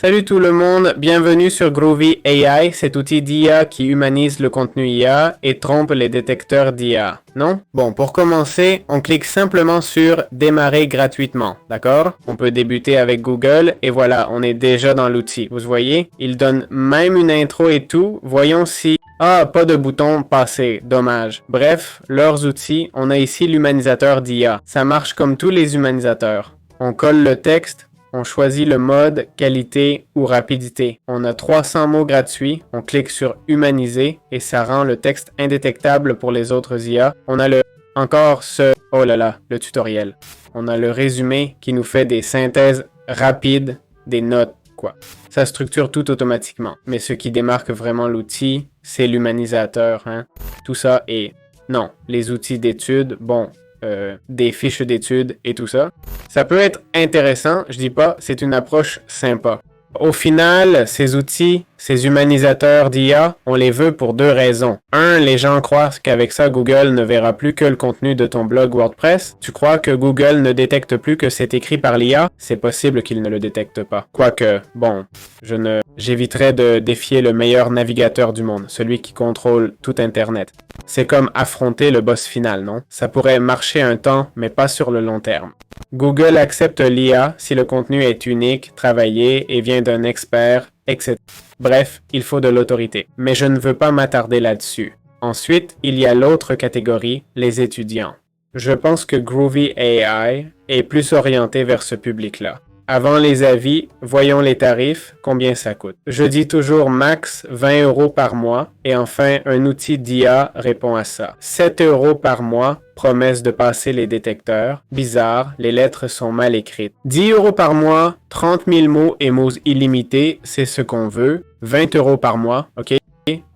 Salut tout le monde, bienvenue sur Groovy AI, cet outil d'IA qui humanise le contenu IA et trompe les détecteurs d'IA, non? Bon, pour commencer, on clique simplement sur Démarrer gratuitement, d'accord? On peut débuter avec Google et voilà, on est déjà dans l'outil. Vous voyez? Il donne même une intro et tout, voyons si... Ah, pas de bouton passer, dommage. Bref, leurs outils, on a ici l'humanisateur d'IA. Ça marche comme tous les humanisateurs. On colle le texte, on choisit le mode, qualité ou rapidité. On a 300 mots gratuits, on clique sur humaniser et ça rend le texte indétectable pour les autres IA. On a oh là là, le tutoriel. On a le résumé qui nous fait des synthèses rapides, des notes, quoi. Ça structure tout automatiquement. Mais ce qui démarque vraiment l'outil, c'est l'humanisateur, hein. Tout ça est... Non, les outils d'études, bon... des fiches d'études et tout ça. Ça peut être intéressant, je dis pas, c'est une approche sympa. Au final, ces outils, ces humanisateurs d'IA, on les veut pour deux raisons. Un, les gens croient qu'avec ça, Google ne verra plus que le contenu de ton blog WordPress. Tu crois que Google ne détecte plus que c'est écrit par l'IA? C'est possible qu'il ne le détecte pas. Quoique, bon, j'éviterais de défier le meilleur navigateur du monde, celui qui contrôle tout Internet. C'est comme affronter le boss final, non? Ça pourrait marcher un temps, mais pas sur le long terme. Google accepte l'IA si le contenu est unique, travaillé et vient d'un expert, etc. Bref, il faut de l'autorité. Mais je ne veux pas m'attarder là-dessus. Ensuite, il y a l'autre catégorie, les étudiants. Je pense que Groovy AI est plus orienté vers ce public-là. Avant les avis, voyons les tarifs, combien ça coûte. Je dis toujours max 20 € par mois et enfin un outil d'IA répond à ça. 7 € par mois, promesse de passer les détecteurs. Bizarre, les lettres sont mal écrites. 10 € par mois, 30 000 mots et mots illimités, c'est ce qu'on veut. 20 € par mois, ok?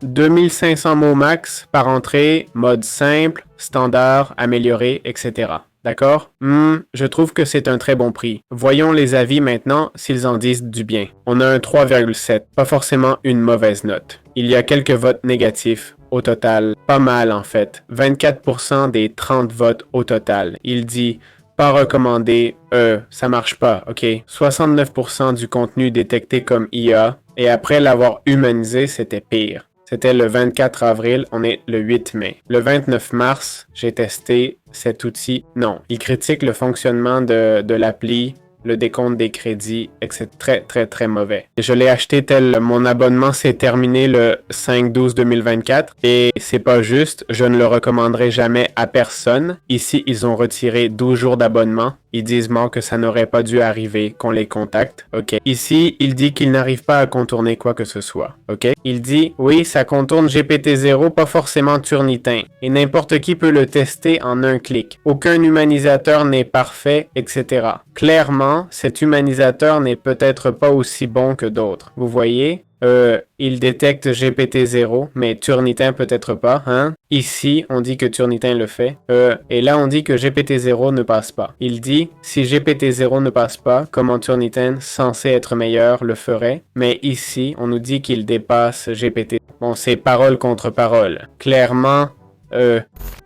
2500 mots max par entrée, mode simple, standard, amélioré, etc. D'accord? Je trouve que c'est un très bon prix. Voyons les avis maintenant s'ils en disent du bien. On a un 3,7, pas forcément une mauvaise note. Il y a quelques votes négatifs. Au total, pas mal en fait. 24% des 30 votes au total. Il dit pas recommandé, ça marche pas, ok? 69% du contenu détecté comme IA, et après l'avoir humanisé, c'était pire. C'était le 24 avril, on est le 8 mai. Le 29 mars, j'ai testé cet outil. Non, il critique le fonctionnement de l'appli, le décompte des crédits, et que c'est très mauvais. Je l'ai acheté tel mon abonnement s'est terminé le 5/12/2024 et c'est pas juste, je ne le recommanderai jamais à personne. Ici, ils ont retiré 12 jours d'abonnement. Ils disent que ça n'aurait pas dû arriver, qu'on les contacte, ok? Ici, il dit qu'il n'arrive pas à contourner quoi que ce soit, ok? Il dit, oui, ça contourne GPT-0, pas forcément Turnitin, et n'importe qui peut le tester en un clic. Aucun humanisateur n'est parfait, etc. Clairement, cet humanisateur n'est peut-être pas aussi bon que d'autres. Vous voyez? Il détecte GPT-0, mais Turnitin peut-être pas, hein? Ici, on dit que Turnitin le fait. Et là, on dit que GPT-0 ne passe pas. Il dit, si GPT-0 ne passe pas, comment Turnitin, censé être meilleur, le ferait? Mais ici, on nous dit qu'il dépasse GPT. Bon, c'est parole contre parole. Clairement,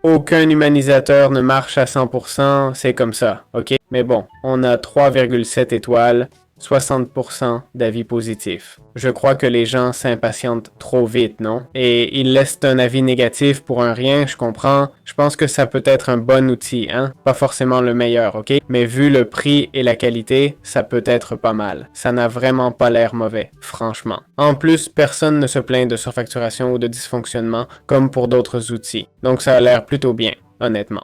aucun humanisateur ne marche à 100%, c'est comme ça, ok? Mais bon, on a 3,7 étoiles. 60% d'avis positifs. Je crois que les gens s'impatientent trop vite, non? Et ils laissent un avis négatif pour un rien, je comprends. Je pense que ça peut être un bon outil, hein? Pas forcément le meilleur, ok? Mais vu le prix et la qualité, ça peut être pas mal. Ça n'a vraiment pas l'air mauvais, franchement. En plus, personne ne se plaint de surfacturation ou de dysfonctionnement comme pour d'autres outils. Donc ça a l'air plutôt bien, honnêtement.